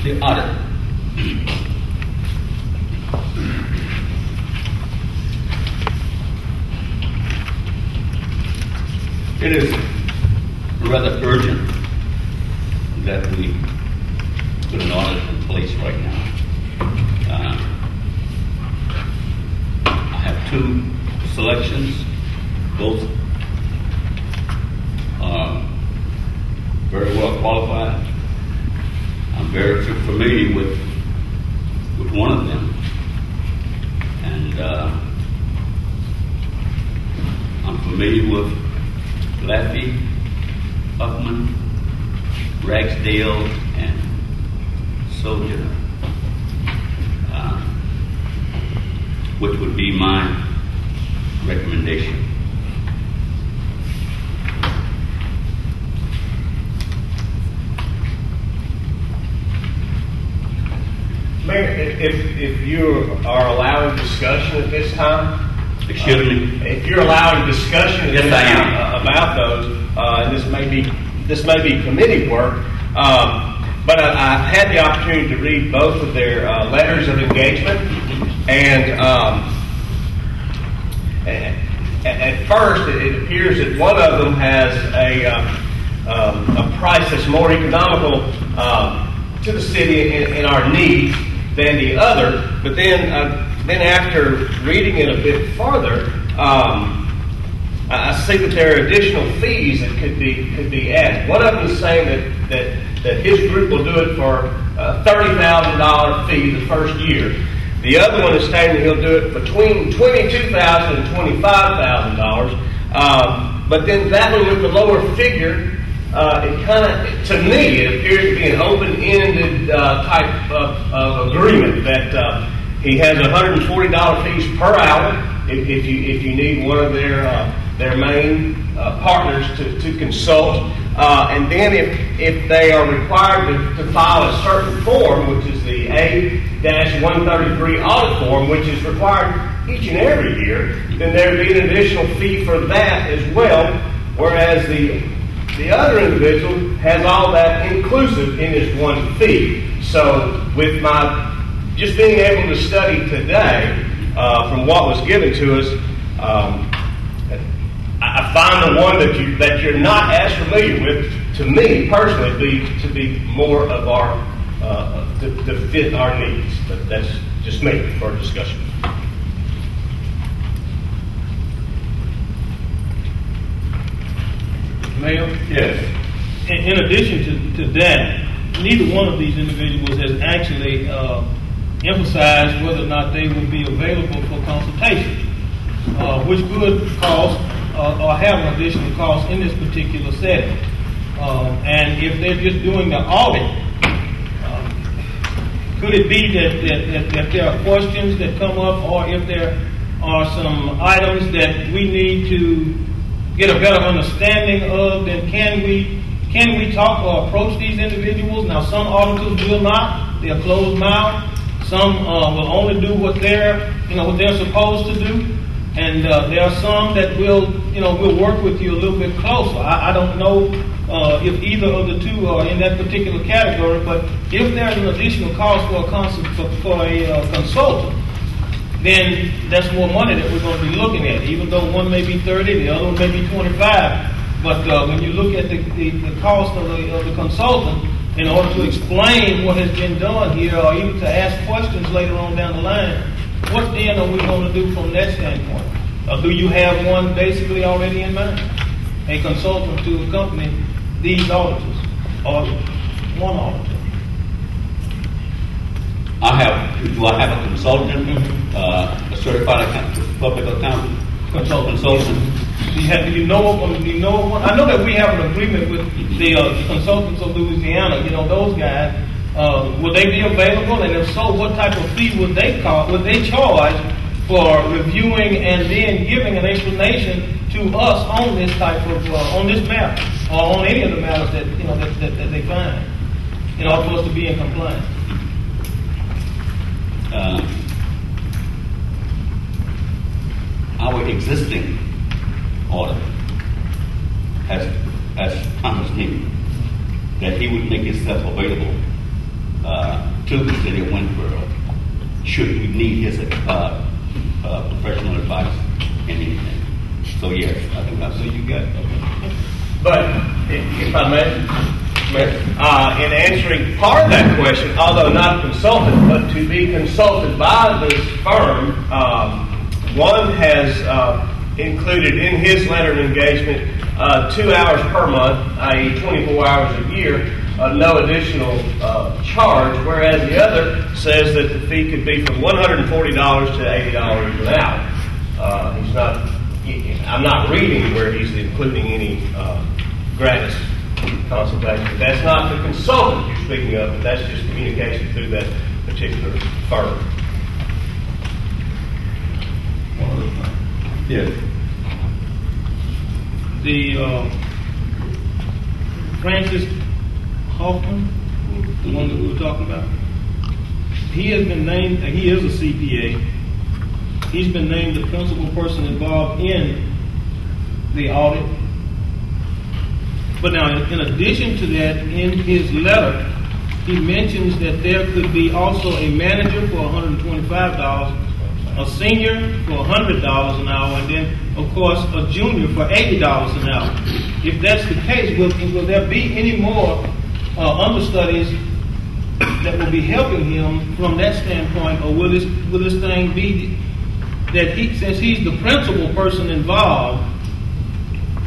The audit. It is rather urgent that we put an audit in place right now. I have two selections, both are very well qualified. I'm very familiar with one of them, and I'm familiar with Laffey, Huffman, Ragsdale, and Soldier, which would be my recommendation. Mayor, if you are allowing discussion at this time, Excuse me? If you're allowing discussion Yes, I am. About those, and this may be committee work, but I've had the opportunity to read both of their letters of engagement, and at first it appears that one of them has a price that's more economical to the city in our needs than the other, but then after reading it a bit farther, I see that there are additional fees that could be added. One of them is saying that his group will do it for a $30,000 fee the first year. The other one is stating that he'll do it between $22,000 and $25,000. But then that one with the lower figure, it kind of, to me, it appears to be an open-ended type of agreement that he has $140 fees per hour if you need one of their main partners to consult, and then if they are required to file a certain form, which is the A-133 audit form, which is required each and every year, then there would be an additional fee for that as well, whereas the other individual has all that inclusive in his one fee. So with my just being able to study today from what was given to us, I find the one that you're not as familiar with, to me personally, to be more of our to fit our needs. But that's just me for discussion. Mayor? Yes. In addition to that, neither one of these individuals has actually emphasized whether or not they would be available for consultation, which could cost or have an additional cost in this particular setting. And if they're just doing the audit, could it be that there are questions that come up, or if there are some items that we need to get a better understanding of, then can we talk or approach these individuals? Now, some auditors will not; they're closed mouthed. Some will only do what they're supposed to do, and there are some that will work with you a little bit closer. I don't know if either of the two are in that particular category, but if there's an additional cost for a consultant, then that's more money that we're going to be looking at. Even though one may be 30, the other one may be 25, but when you look at the cost of the consultant, in order to explain what has been done here, or even to ask questions later on down the line, what then are we going to do from that standpoint? Or do you have one basically already in mind? A consultant to accompany these auditors, or one auditor? Do I have a consultant, a certified public accountant? Consultant. Do you know of one? I know that we have an agreement with the consultants of Louisiana. Those guys. Would they be available? And if so, what type of fee would they charge for reviewing and then giving an explanation to us on this type of on this matter, or on any of the matters that they find, in order for us to be in compliance? Our existing audit has promised me that he would make himself available to the city of Winsboro, should we need his professional advice in anything. So yes, I think that's. So you got it. Okay. But if I may, in answering part of that question, although not a consultant, but to be consulted by this firm, one has included in his letter of engagement 2 hours per month, i.e. 24 hours a year, no additional charge, whereas the other says that the fee could be from $140 to $80 an hour. I'm not reading where he's including any gratis consultation. That's not the consultant you're speaking of, but that's just communication through that particular firm. Yes. The Francis Hoffman, the one that we were talking about, he has been named, he is a CPA. He's been named the principal person involved in the audit. But now, in addition to that, in his letter, he mentions that there could be also a manager for $125, a senior for $100 an hour, and then, of course, a junior for $80 an hour. If that's the case, will there be any more understudies that will be helping him from that standpoint, or will this thing be that since he's the principal person involved,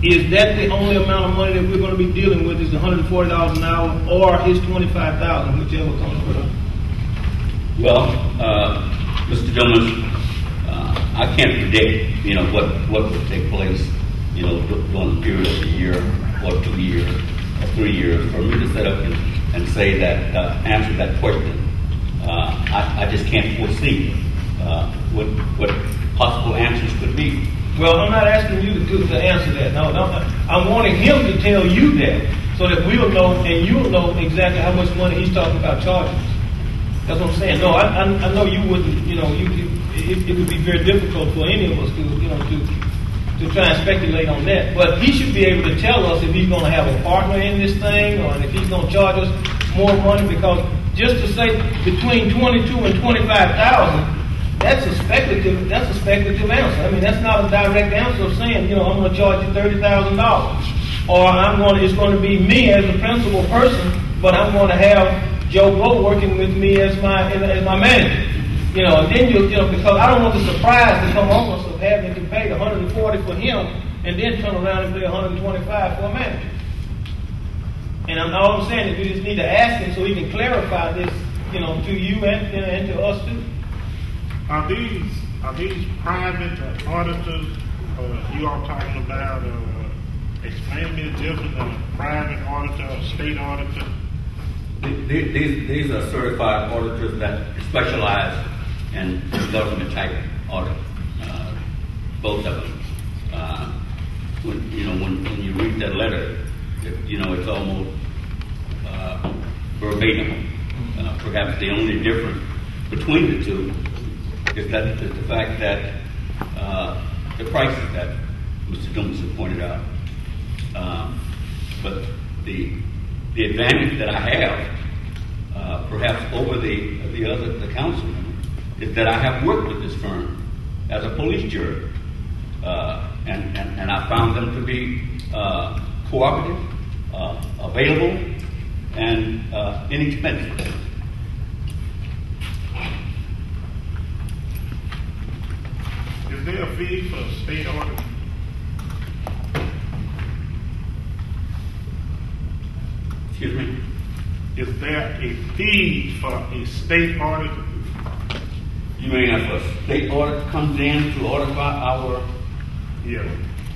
is that the only amount of money that we're going to be dealing with is the $140 an hour or his $25,000, whichever comes first? Well, Mr. Jones, I can't predict, what would take place, during the period of a year or 2 years or 3 years. For me to set up and say that, answer that question, I just can't foresee what possible answers could be. Well, I'm not asking you to answer that. No, I'm wanting him to tell you that so that we'll know and you'll know exactly how much money he's talking about charging. That's what I'm saying. No, I know you wouldn't. It would be very difficult for any of us to try and speculate on that. But he should be able to tell us if he's going to have a partner in this thing or if he's going to charge us more money. Because just to say between $22,000 and $25,000. That's a speculative answer. I mean, that's not a direct answer of saying, I'm going to charge you $30,000, or it's going to be me as the principal person, but I'm going to have Joe Blow working with me as my manager. And then because I don't want the surprise to come on us of having to pay $140 for him and then turn around and pay $125 for a manager. And all I'm saying is we just need to ask him so he can clarify this, to you and to us too. Are these private auditors you all talking about? Explain to me the difference of a private auditor or state auditor. These are certified auditors that specialize in government type audit. Both of them. When you read that letter, it's almost verbatim. Perhaps the only difference between the two is the fact that the prices that Mr. Dumas has pointed out. But the advantage that I have, perhaps over the council member, is that I have worked with this firm as a police juror, and I found them to be cooperative, available, and inexpensive. Is there a fee for a state audit? Excuse me? Is there a fee for a state audit? You mean if a state audit comes in to audit our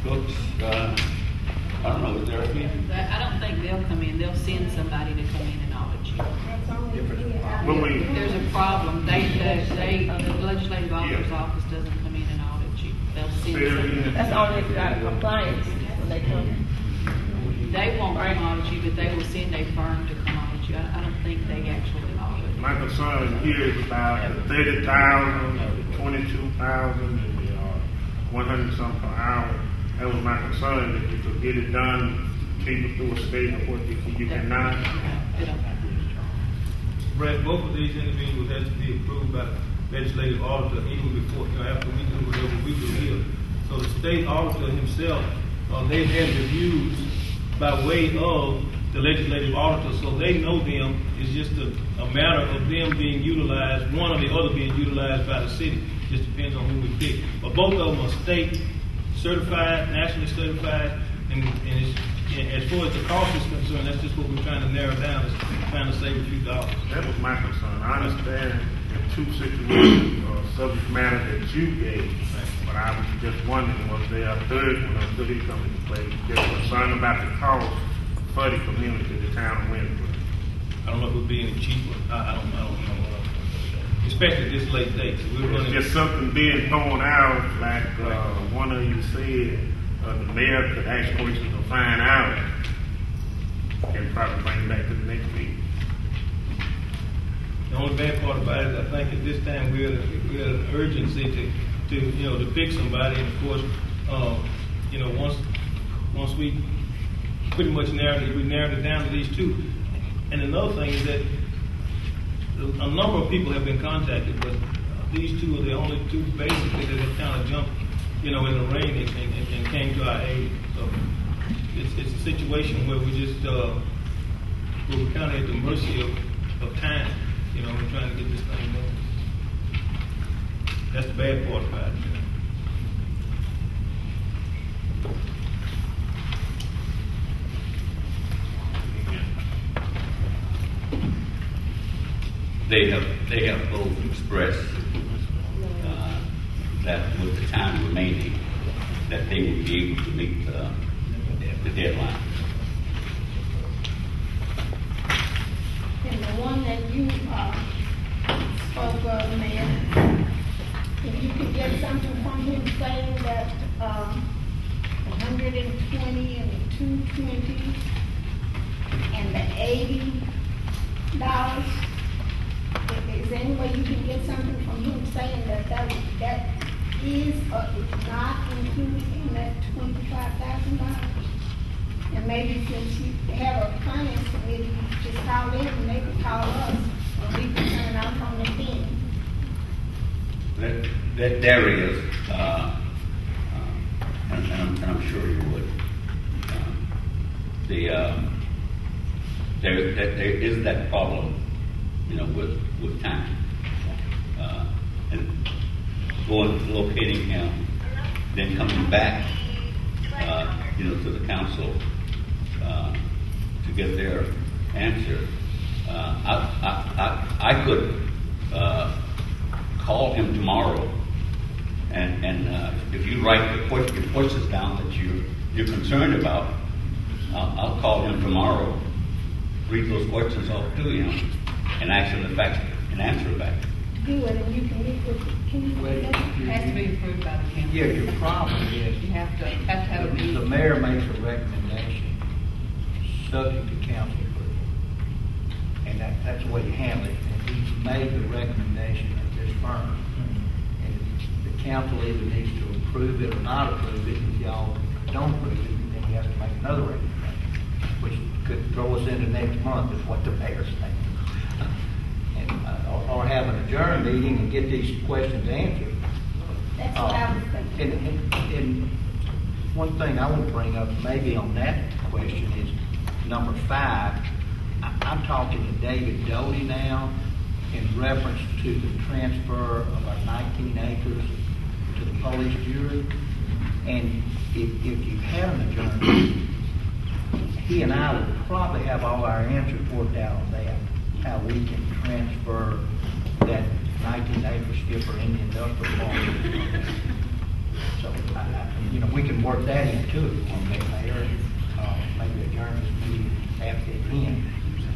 books? I don't know, is there a fee? I don't think they'll come in. They'll send somebody to come in and audit you. There's a problem. The legislative auditor's office doesn't come in and audit you. They'll send somebody. That's only if you're out of compliance when they come. They won't come audit you, but they will send a firm to come audit you. I don't think they actually audit. My concern here is about the 30,000, 22,000, and 100 something per hour. That was my concern, that you could get it done, keep it through a state of what you cannot. Brett, both of these individuals has to be approved by the legislative auditor even before, after we do whatever we do here. So the state auditor himself, they've had reviews by way of the legislative auditor, so they know them. It's just a matter of them being utilized, one or the other being utilized by the city. Just depends on who we pick. But both of them are state certified, nationally certified, and as far as the cost is concerned, that's just what we're trying to narrow down, is trying to save a few dollars. That was my concern. I understand the two situations or subject matter that you gave, but I was just wondering, was there a third one or could it come into play? Just concerned about the cost for the community, the town of Windsor. I don't know if it would be any cheaper. I don't know. Especially at this late date. So we're running. It's just something being thrown out, like one of you said, the mayor could ask questions to find out and probably bring it back to the next meeting. The only bad part about it, I think at this time we're at an urgency to pick somebody, and of course, once we pretty much narrowed it down to these two. And another thing is that a number of people have been contacted, but these two are the only two basically that have kind of jumped, in the rain and came to our aid. So it's a situation where we just we're kind of at the mercy of time. We're trying to get this thing done. That's the bad part about it. They have both expressed that with the time remaining, that they would be able to meet the deadline. And the one that you spoke of, Mayor, if you could get something from him saying that 120 and the 220 and the $80, is there any way you can get something from him saying that is or is not included in that $25,000? And maybe since you have a finance committee, just call them and they can call us, and we can turn out on the thing. That there is, and I'm sure you would. There is that problem, with time, and locating him, then coming back, to the council to get their answer. I could call him tomorrow, and if you write your questions down that you're concerned about, I'll call him tomorrow, read those questions off to him, and ask him the facts and answer back. Do it, and you can meet with. Can you do that? It has to be approved by the council. Yeah, your problem is You have to have a meeting. the mayor makes a recommendation subject to council approval. And that's the way you handle it. And he's made the recommendation of this firm. And the council either needs to approve it or not approve it. If y'all don't approve it, then he has to make another recommendation, which could throw us into next month, is what the mayor's saying. Or have an adjourned meeting and get these questions answered. That's what I was thinking. And one thing I want to bring up maybe on that question is number 5. I'm talking to David Doty now in reference to the transfer of our 19 acres to the police jury. And if you had an adjourned meeting, he and I would probably have all our answers worked out on that, how we can transfer that 19-acre skipper in the industrial park. So, we can work that into it on that mayor. Maybe adjourn this meeting after it ends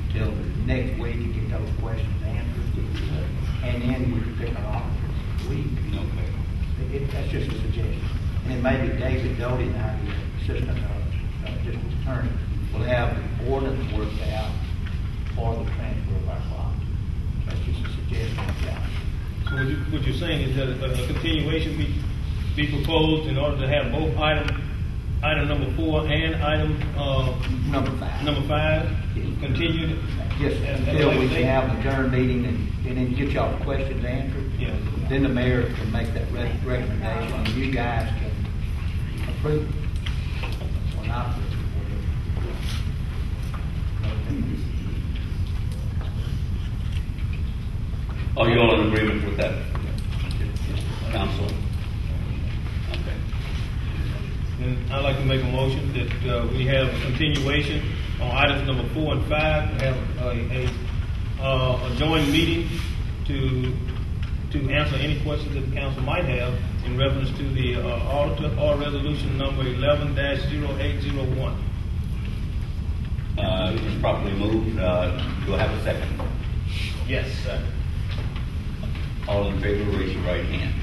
until next week to get those questions answered. And then we can pick our officer this week. Okay. That's just a suggestion. And then maybe David Doty and I, the assistant district attorney, will have the ordinance worked out for the transfer of our property. That's just a suggestion. So what you're saying is that a continuation be proposed in order to have both item number 4 and item Number 5. Number 5. continue? Just And- until we can have an adjourned meeting and then get y'all questions answered. Yeah. Then the mayor can make that recommendation and you guys can approve it or not approve Are you all in agreement with that, council? Okay. And I'd like to make a motion that we have a continuation on items number 4 and 5. We have a joint meeting to answer any questions that the council might have in reference to the auditor or resolution number 11-0801. It's properly moved. Do I have a second? Yes, sir. All in favor, raise your right hand.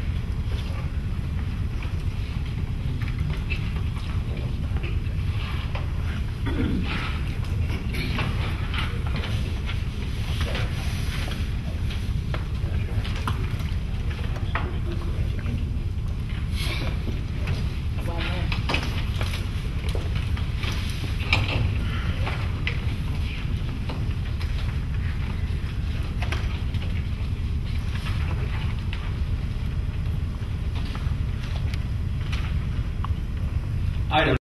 Item